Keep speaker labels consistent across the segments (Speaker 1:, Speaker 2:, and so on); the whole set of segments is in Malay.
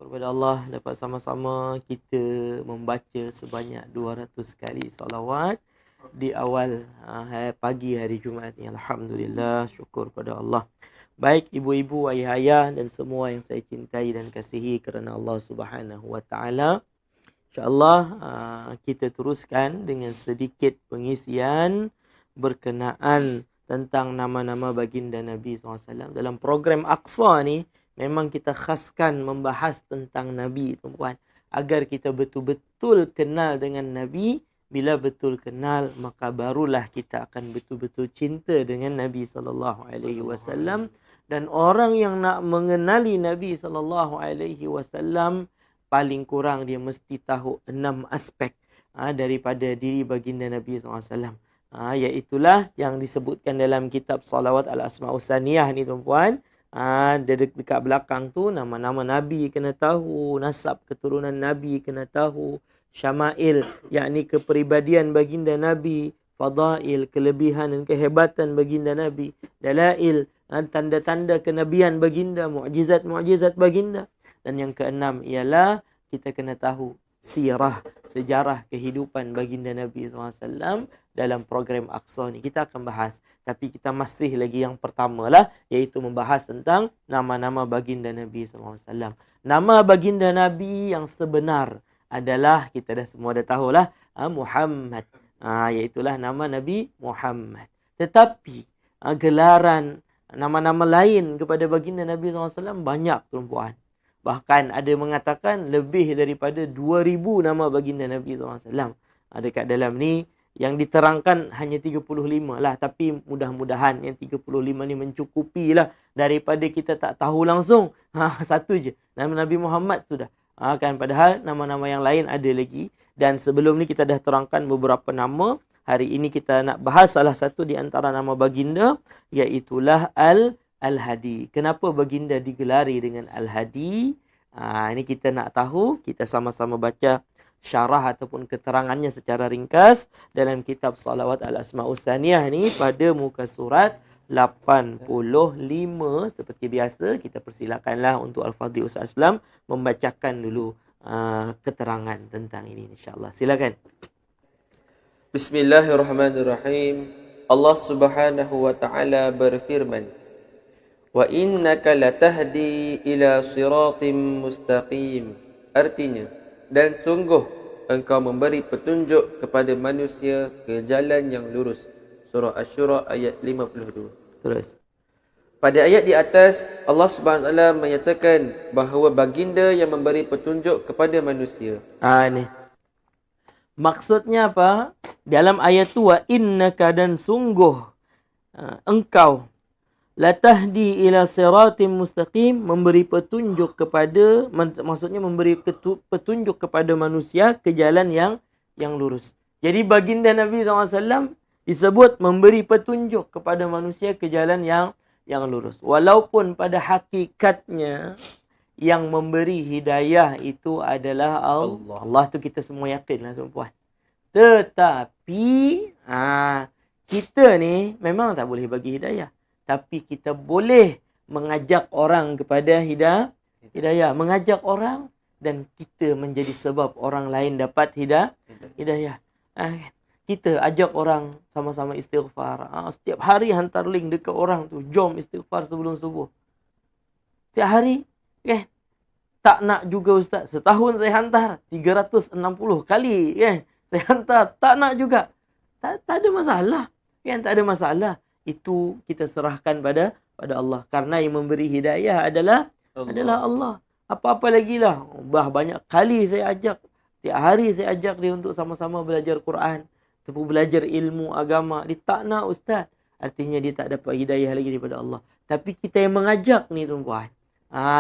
Speaker 1: Syukur kepada Allah dapat sama-sama kita membaca sebanyak 200 kali salawat di awal pagi hari Jumaat ni. Alhamdulillah, syukur kepada Allah. Baik ibu-ibu, ayah-ayah dan semua yang saya cintai dan kasihi kerana Allah Subhanahu Wa Taala. InsyaAllah kita teruskan dengan sedikit pengisian berkenaan tentang nama-nama baginda Nabi SAW. Dalam program Aqsa ni, memang kita khaskan membahas tentang Nabi, tuan-puan. Agar kita betul-betul kenal dengan Nabi. Bila betul kenal, maka barulah kita akan betul-betul cinta dengan Nabi SAW. Dan orang yang nak mengenali Nabi SAW, paling kurang dia mesti tahu 6 aspek daripada diri baginda Nabi SAW. Iaitulah yang disebutkan dalam kitab Salawat Al-Asma'us Saniyah ni, tuan-puan. Dekat belakang tu nama-nama Nabi kena tahu, nasab keturunan Nabi kena tahu, syama'il yakni kepribadian baginda Nabi, fadail kelebihan dan kehebatan baginda Nabi, dalail tanda-tanda kenabian baginda, mukjizat-mukjizat baginda. Dan yang keenam ialah kita kena tahu sirah, sejarah kehidupan baginda Nabi SAW. Dalam program Aqsa ni kita akan bahas. Tapi kita masih lagi yang pertama lah, iaitu membahas tentang nama-nama baginda Nabi SAW. Nama baginda Nabi yang sebenar adalah, kita dah semua dah tahulah, Muhammad. Iaitulah nama Nabi Muhammad. Tetapi gelaran nama-nama lain kepada baginda Nabi SAW banyak, tuan-puan. Bahkan ada mengatakan lebih daripada 2,000 nama baginda Nabi SAW. Dekat dalam ni, yang diterangkan hanya 35 lah. Tapi mudah-mudahan yang 35 ni mencukupi lah. Daripada kita tak tahu langsung. Satu je. Nama Nabi Muhammad sudah. Kan padahal nama-nama yang lain ada lagi. Dan sebelum ni kita dah terangkan beberapa nama. Hari ini kita nak bahas salah satu di antara nama baginda. Iaitulah Al-Hadi. Kenapa baginda digelari dengan Al-Hadi? Ini kita nak tahu. Kita sama-sama baca syarah ataupun keterangannya secara ringkas dalam kitab Salawat Al-Asma'us Saniyah ni pada muka surat 85. Seperti biasa, kita persilakanlah untuk Al-Fadhil Ustaz Aslam membacakan dulu keterangan tentang ini, insyaAllah. Silakan.
Speaker 2: Bismillahirrahmanirrahim. Allah Subhanahu wa Ta'ala berfirman, "Wa innaka latahdi ila siratim mustaqim." Artinya, dan sungguh engkau memberi petunjuk kepada manusia ke jalan yang lurus. Surah Asy-Syura ayat 52.
Speaker 1: Terus.
Speaker 2: Pada ayat di atas, Allah Subhanahu Wa Taala menyatakan bahawa baginda yang memberi petunjuk kepada manusia.
Speaker 1: Ini. Maksudnya apa? Dalam ayat tu, wa innaka, dan sungguh engkau latahdi ila siratim mustaqim, memberi petunjuk kepada, maksudnya memberi petunjuk kepada manusia ke jalan yang lurus. Jadi baginda Nabi SAW disebut memberi petunjuk kepada manusia ke jalan yang lurus. Walaupun pada hakikatnya yang memberi hidayah itu adalah Allah. Allah tu kita semua yakinlah, tuan-puan. Tetapi kita ni memang tak boleh bagi hidayah. Tapi kita boleh mengajak orang kepada hidayah. Mengajak orang dan kita menjadi sebab orang lain dapat hidayah. Kita ajak orang sama-sama istighfar. Setiap hari hantar link dekat orang tu. Jom istighfar sebelum subuh. Setiap hari. Tak nak juga Ustaz. Setahun saya hantar 360 kali. Saya hantar. Tak nak juga. Tak ada masalah. Tak ada masalah. Itu kita serahkan pada Allah. Karena yang memberi hidayah adalah Allah. Apa-apa lagi lah. Banyak kali saya ajak. Setiap hari saya ajak dia untuk sama-sama belajar Quran. Ataupun belajar ilmu agama. Dia tak nak Ustaz. Artinya dia tak dapat hidayah lagi daripada Allah. Tapi kita yang mengajak ni, tuan-puan.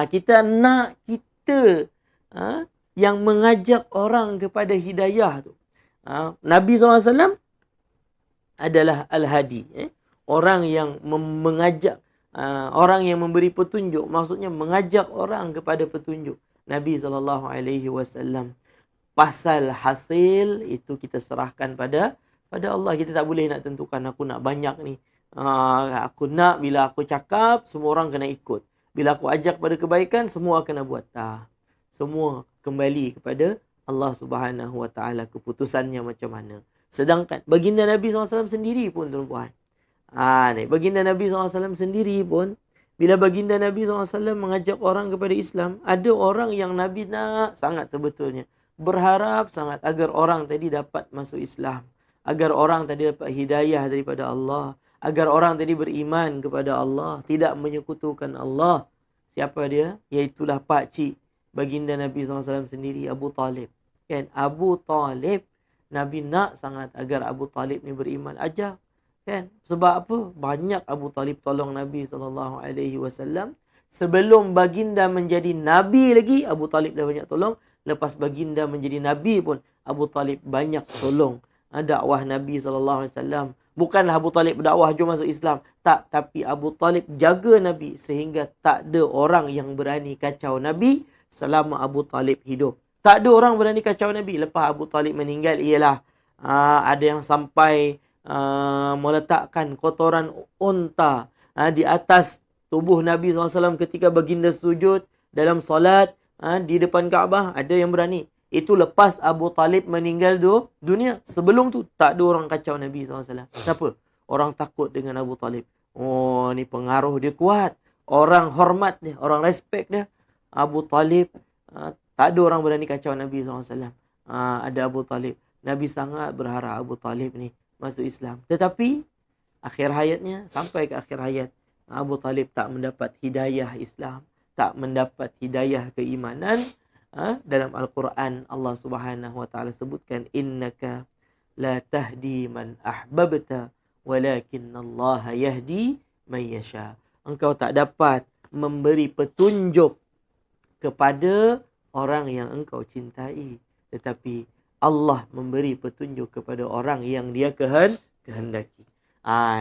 Speaker 1: Kita nak kita yang mengajak orang kepada hidayah tu. Nabi SAW adalah Al-Hadi. Orang yang mengajak, orang yang memberi petunjuk, maksudnya mengajak orang kepada petunjuk. Nabi SAW. Pasal hasil itu kita serahkan pada Allah. Kita tak boleh nak tentukan aku nak banyak ni. Aku nak bila aku cakap semua orang kena ikut. Bila aku ajak pada kebaikan semua kena buat. semua kembali kepada Allah Subhanahu Wa Taala, keputusannya macam mana. Sedangkan baginda Nabi SAW sendiri pun tuan-tuan, baginda Nabi SAW sendiri pun, bila baginda Nabi SAW mengajak orang kepada Islam, ada orang yang Nabi nak sangat sebetulnya, berharap sangat agar orang tadi dapat masuk Islam, agar orang tadi dapat hidayah daripada Allah, agar orang tadi beriman kepada Allah, tidak menyekutukan Allah. Siapa dia? Iaitulah pakcik baginda Nabi SAW sendiri, Abu Talib. Kan? Abu Talib, Nabi nak sangat agar Abu Talib ni beriman. Ajar. Kan? Sebab apa? Banyak Abu Talib tolong Nabi SAW. Sebelum baginda menjadi Nabi lagi, Abu Talib dah banyak tolong. Lepas baginda menjadi Nabi pun, Abu Talib banyak tolong dakwah Nabi SAW. Bukanlah Abu Talib berdakwah jom masuk Islam. Tak, tapi Abu Talib jaga Nabi sehingga tak ada orang yang berani kacau Nabi selama Abu Talib hidup. Tak ada orang berani kacau Nabi. Lepas Abu Talib meninggal, ialah ada yang sampai meletakkan kotoran unta di atas tubuh Nabi SAW ketika baginda sujud dalam solat di depan Kaabah. Ada yang berani. Itu lepas Abu Talib meninggal dunia. Sebelum tu tak ada orang kacau Nabi SAW. Kenapa? Orang takut dengan Abu Talib. Oh, ni pengaruh dia kuat. Orang hormat dia, orang respect dia. Abu Talib, tak ada orang berani kacau Nabi SAW. Ada Abu Talib. Nabi sangat berharap Abu Talib ni masuk Islam. Tetapi akhir hayatnya, sampai ke akhir hayat, Abu Talib tak mendapat hidayah Islam, tak mendapat hidayah keimanan. Dalam Al-Quran Allah Subhanahu Wa Taala sebutkan, innaka la tahdi man ahbabta walakin Allah yahdi man yasha. Engkau tak dapat memberi petunjuk kepada orang yang engkau cintai, tetapi Allah memberi petunjuk kepada orang yang dia kehendaki.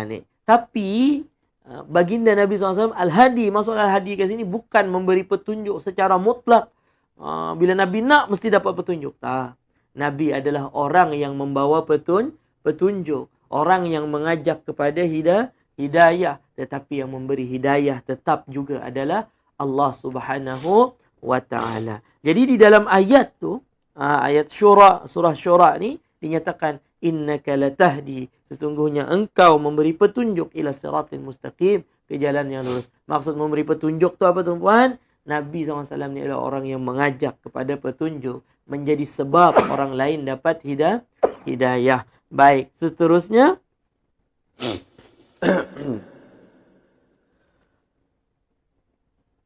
Speaker 1: Ni. Tapi baginda Nabi SAW Al-Hadi, maksud Al-Hadi kat sini bukan memberi petunjuk secara mutlak. Bila Nabi nak mesti dapat petunjuk. Tak. Nabi adalah orang yang membawa petunjuk. Orang yang mengajak kepada hidayah. Tetapi yang memberi hidayah tetap juga adalah Allah Subhanahu Wa Ta'ala. Jadi di dalam ayat tu, ayat Syura, surah Syura ni dinyatakan, innaka latahdi, sesungguhnya engkau memberi petunjuk ila siratin mustaqim, ke jalan yang lurus. Maksud memberi petunjuk tu apa tuan-puan? Nabi SAW ni adalah orang yang mengajak kepada petunjuk, menjadi sebab orang lain dapat hidayah. Baik, seterusnya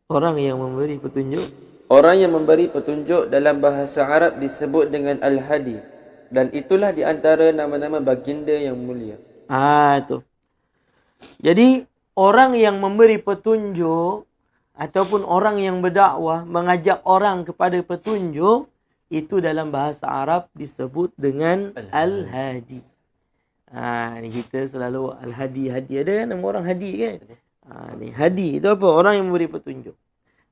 Speaker 1: orang yang memberi petunjuk.
Speaker 2: Orang yang memberi petunjuk dalam bahasa Arab disebut dengan Al-Hadi. Dan itulah di antara nama-nama baginda yang mulia.
Speaker 1: Itu. Jadi, orang yang memberi petunjuk ataupun orang yang berdakwah, mengajak orang kepada petunjuk, itu dalam bahasa Arab disebut dengan Al-Hadi. Ni kita selalu Al-Hadi. Hadi ada kan? Nama orang Hadi kan? Ni Hadi itu apa? Orang yang memberi petunjuk.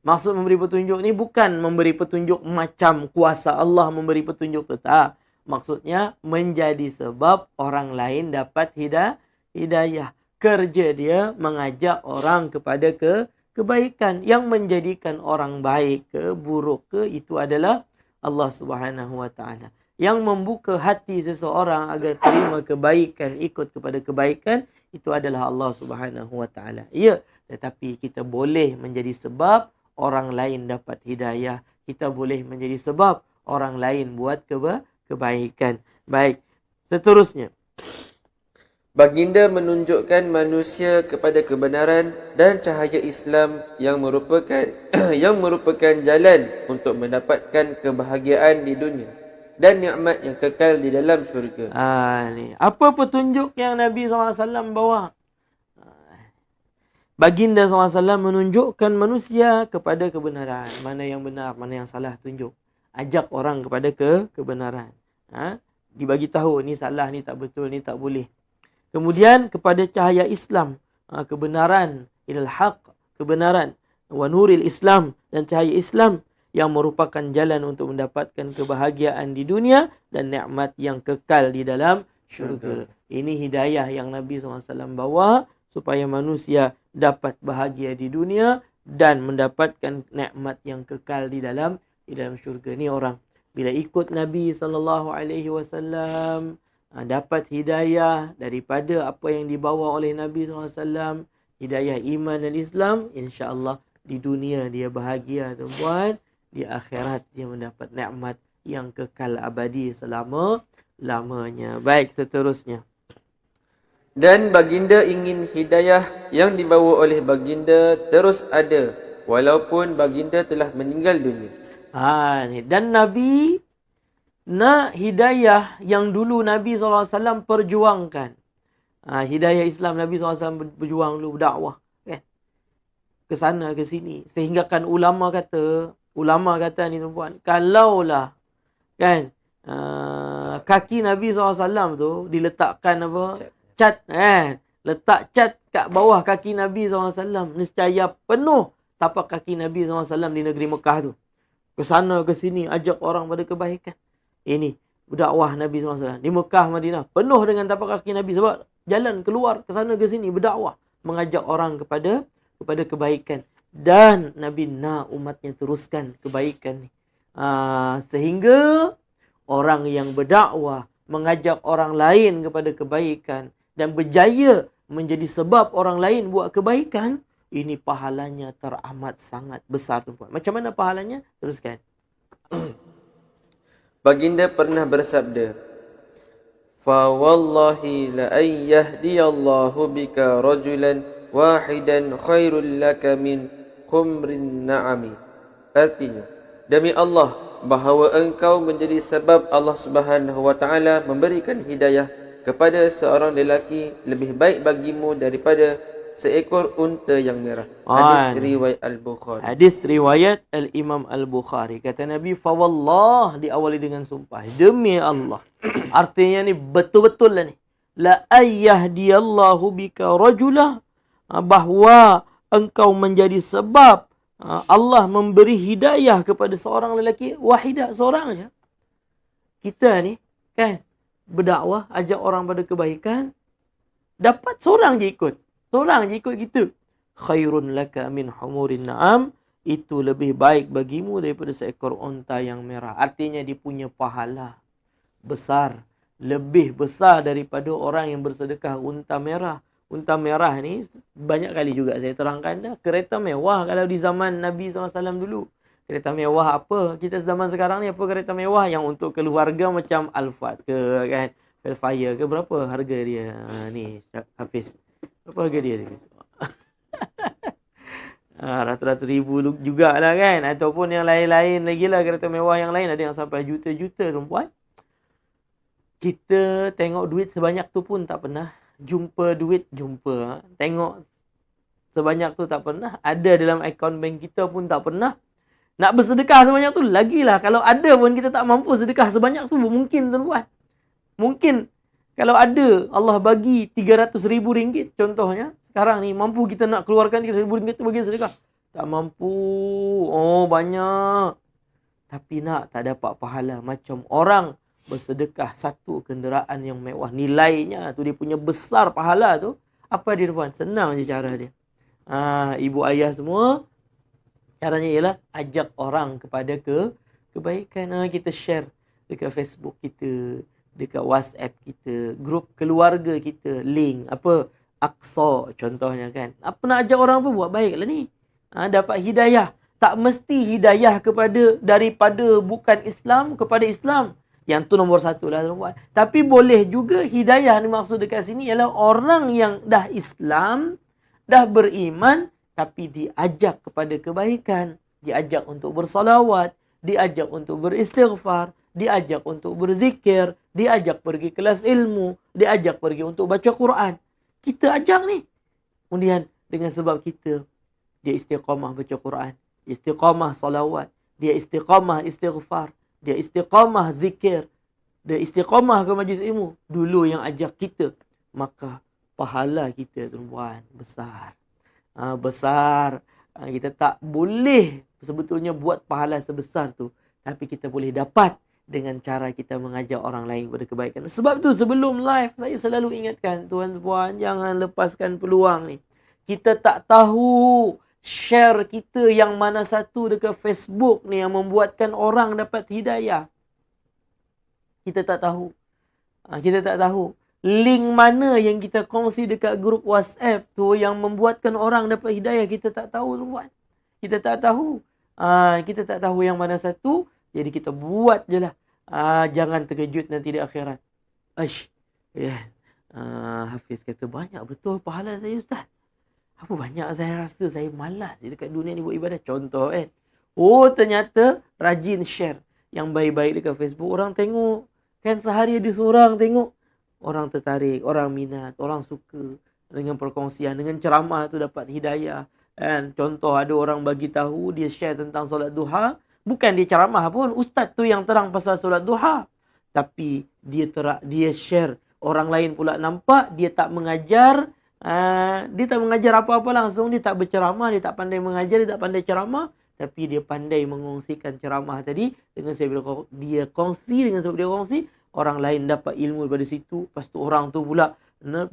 Speaker 1: Maksud memberi petunjuk ni bukan memberi petunjuk macam kuasa Allah memberi petunjuk tetap. Maksudnya menjadi sebab orang lain dapat hidayah. Kerja dia mengajak orang kepada kebaikan. Yang menjadikan orang baik ke buruk ke, itu adalah Allah Subhanahu Wa Ta'ala. Yang membuka hati seseorang agar terima kebaikan, ikut kepada kebaikan, itu adalah Allah Subhanahu Wa Ta'ala. Ya, tetapi kita boleh menjadi sebab orang lain dapat hidayah. Kita boleh menjadi sebab orang lain buat kebaikan. Baik, seterusnya.
Speaker 2: Baginda menunjukkan manusia kepada kebenaran dan cahaya Islam yang merupakan jalan untuk mendapatkan kebahagiaan di dunia dan nikmat yang kekal di dalam syurga.
Speaker 1: Ni. Apa petunjuk yang Nabi SAW bawa? Baginda SAW menunjukkan manusia kepada kebenaran. Mana yang benar, mana yang salah, tunjuk. Ajak orang kepada kebenaran. Dibagi tahu, ni salah, ni tak betul, ni tak boleh. Kemudian kepada cahaya Islam. Kebenaran, ilal haq, kebenaran. Wa nuril Islam, dan cahaya Islam yang merupakan jalan untuk mendapatkan kebahagiaan di dunia dan nikmat yang kekal di dalam syurga. Ini hidayah yang Nabi SAW bawa supaya manusia dapat bahagia di dunia dan mendapatkan nikmat yang kekal di dalam di dalam syurga. Ni orang bila ikut Nabi SAW, dapat hidayah daripada apa yang dibawa oleh Nabi SAW, hidayah iman dan Islam, insya-Allah di dunia dia bahagia tuan-puan, di akhirat dia mendapat nikmat yang kekal abadi selama-lamanya. Baik, seterusnya.
Speaker 2: Dan baginda ingin hidayah yang dibawa oleh baginda terus ada walaupun baginda telah meninggal dunia.
Speaker 1: Dan Nabi nak hidayah yang dulu Nabi SAW perjuangkan. Hidayah Islam Nabi SAW berjuang dulu, berdakwah. Kan? Ke sana, ke sini. Sehingga kan ulama kata ni tuan-puan, kalaulah kan kaki Nabi SAW tu diletakkan apa? Cat. Letak cat kat bawah kaki Nabi SAW. Nescaya penuh tapak kaki Nabi SAW di negeri Mekah tu. Ke sana, ke sini, ajak orang pada kebaikan. Ini berdakwah Nabi SAW. Di Mekah, Madinah, penuh dengan tapak kaki Nabi. Sebab jalan keluar ke sana, ke sini, berdakwah. Mengajak orang kepada kebaikan. Dan Nabi nak umatnya teruskan kebaikan ni. Sehingga orang yang berdakwah, mengajak orang lain kepada kebaikan dan berjaya menjadi sebab orang lain buat kebaikan, ini pahalanya teramat sangat besar tuan-puan. Macam mana pahalanya? Teruskan.
Speaker 2: Baginda pernah bersabda, "Fa wallahi la an yahdiyallahu bika rajulan wahidan khairul laka min humrin na'ami." Artinya, demi Allah bahawa engkau menjadi sebab Allah Subhanahu wa taala memberikan hidayah kepada seorang lelaki lebih baik bagimu daripada seekor unta yang merah. Hadis riwayat Al-Bukhari.
Speaker 1: Hadis riwayat Al-Imam Al-Bukhari. Kata Nabi, fa wallah, diawali dengan sumpah, demi Allah. Artinya ni betul-betul lah ni. La ayyahdiyallahu bika rajulah, bahawa engkau menjadi sebab Allah memberi hidayah kepada seorang lelaki wahidah, seorang saja. Kita ni kan berdakwah, ajak orang pada kebaikan, dapat seorang je ikut. Seorang je ikut kita. Khairun laka min humurin na'am. Itu lebih baik bagimu daripada seekor unta yang merah. Artinya dia punya pahala besar. Lebih besar daripada orang yang bersedekah unta merah. Unta merah ni banyak kali juga saya terangkan dah. Kereta mewah kalau di zaman Nabi SAW dulu. Kereta mewah apa? Kita zaman sekarang ni apa kereta mewah? Yang untuk keluarga macam Alphard ke kan? Velfire ke, berapa harga dia? Ni Hafiz. Berapa harga dia? Ratus-ratus ribu jugalah kan. Ataupun yang lain-lain lagi lah, kereta mewah yang lain. Ada yang sampai juta-juta tuan-puan. Kita tengok duit sebanyak tu pun tak pernah. Jumpa duit, jumpa. Tengok sebanyak tu tak pernah. Ada dalam akaun bank kita pun tak pernah. Nak bersedekah sebanyak tu lagilah. Kalau ada pun kita tak mampu sedekah sebanyak tu. Mungkin tuan-puan. Mungkin kalau ada Allah bagi 300,000 ringgit contohnya. Sekarang ni mampu kita nak keluarkan 300,000 ringgit tu bagi sedekah. Tak mampu. Oh banyak. Tapi nak tak dapat pahala. Macam orang bersedekah satu kenderaan yang mewah. Nilainya tu dia punya besar pahala tu. Apa dia tuan? Senang je cara dia. Ibu ayah semua. Caranya ialah ajak orang kepada kebaikan. Kita share dekat Facebook kita. Dekat WhatsApp kita, grup keluarga kita, link apa Aqsa contohnya kan. Apa nak ajak orang apa buat baiklah ni. Dapat hidayah. Tak mesti hidayah daripada bukan Islam kepada Islam. Yang tu nombor satu lah tuan-puan. Tapi boleh juga hidayah ni maksud dekat sini ialah orang yang dah Islam, dah beriman tapi diajak kepada kebaikan, diajak untuk bersolawat, diajak untuk beristighfar, diajak untuk berzikir, diajak pergi kelas ilmu, diajak pergi untuk baca Quran. Kita ajak ni. Kemudian dengan sebab kita, dia istiqamah baca Quran, istiqamah salawat, dia istiqamah istighfar, dia istiqamah zikir, dia istiqamah ke majlis ilmu. Dulu yang ajak kita, maka pahala kita tuan-puan besar. Besar. Kita tak boleh sebetulnya buat pahala sebesar tu. Tapi kita boleh dapat dengan cara kita mengajak orang lain kepada kebaikan. Sebab tu sebelum live saya selalu ingatkan tuan-tuan, jangan lepaskan peluang ni. Kita tak tahu share kita yang mana satu dekat Facebook ni yang membuatkan orang dapat hidayah. Kita tak tahu. Kita tak tahu. Link mana yang kita kongsi dekat grup WhatsApp tu yang membuatkan orang dapat hidayah, kita tak tahu tuan. Kita tak tahu. Kita tak tahu yang mana satu. Jadi kita buat je lah. Jangan terkejut nanti di akhirat. Hafiz kata banyak betul pahala saya ustaz. Apa banyak saya rasa saya malas dekat dunia ni buat ibadah. Contoh kan. Oh ternyata rajin share yang baik-baik dekat Facebook. Orang tengok. Kan sehari ada seorang tengok. Orang tertarik, orang minat, orang suka dengan perkongsian, dengan ceramah tu dapat hidayah. Kan? Contoh ada orang bagi tahu, dia share tentang solat duha. Bukan dia ceramah pun, ustaz tu yang terang pasal solat duha. Tapi dia share, orang lain pula nampak, dia tak mengajar. Dia tak mengajar apa-apa langsung, dia tak berceramah, dia tak pandai mengajar, dia tak pandai ceramah. Tapi dia pandai mengongsikan ceramah tadi. Dengan sebab dia kongsi, dengan sebab dia kongsi, orang lain dapat ilmu daripada situ. Lepas tu orang tu pula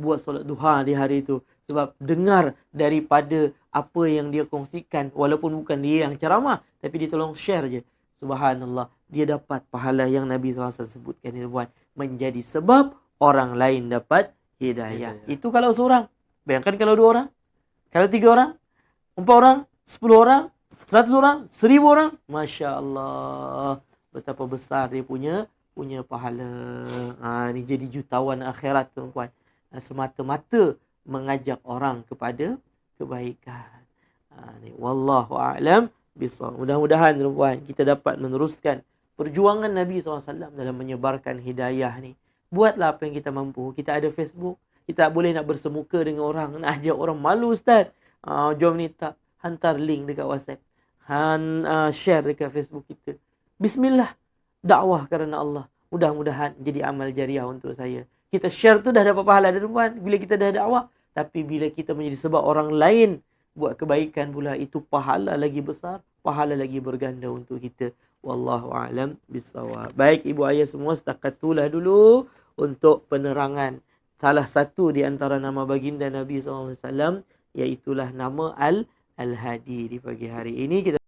Speaker 1: buat solat duha di hari itu. Sebab dengar daripada apa yang dia kongsikan. Walaupun bukan dia yang ceramah. Tapi dia tolong share je. Subhanallah. Dia dapat pahala yang Nabi SAW sebutkan. Dia buat menjadi sebab orang lain dapat hidayah. Itu kalau seorang. Bayangkan kalau 2 orang. Kalau 3 orang. 4 orang. 10 orang. 100 orang. 1000 orang. Masya Allah. Betapa besar dia punya pahala. Ni jadi jutawan akhirat tuan-tuan. Semata-mata mengajak orang kepada kebaikan. Ni wallahu a'lam bissawab. Mudah-mudahan tuan-tuan kita dapat meneruskan perjuangan Nabi SAW dalam menyebarkan hidayah ni. Buatlah apa yang kita mampu. Kita ada Facebook. Kita tak boleh nak bersemuka dengan orang. Nak ajak orang malu ustaz. Jom ni tak. Hantar link dekat WhatsApp. Share dekat Facebook kita. Bismillah. Dakwah kerana Allah. Mudah-mudahan jadi amal jariah untuk saya. Kita share tu dah dapat pahala tuan-tuan. Bila kita dah dakwah. Tapi bila kita menjadi sebab orang lain buat kebaikan pula, itu pahala lagi besar. Pahala lagi berganda untuk kita. Wallahu a'lam bissawab. Baik ibu ayah semua, setakat itulah dulu untuk penerangan salah satu di antara nama baginda Nabi SAW, iaitulah nama Al-Hadi di pagi hari ini. Kita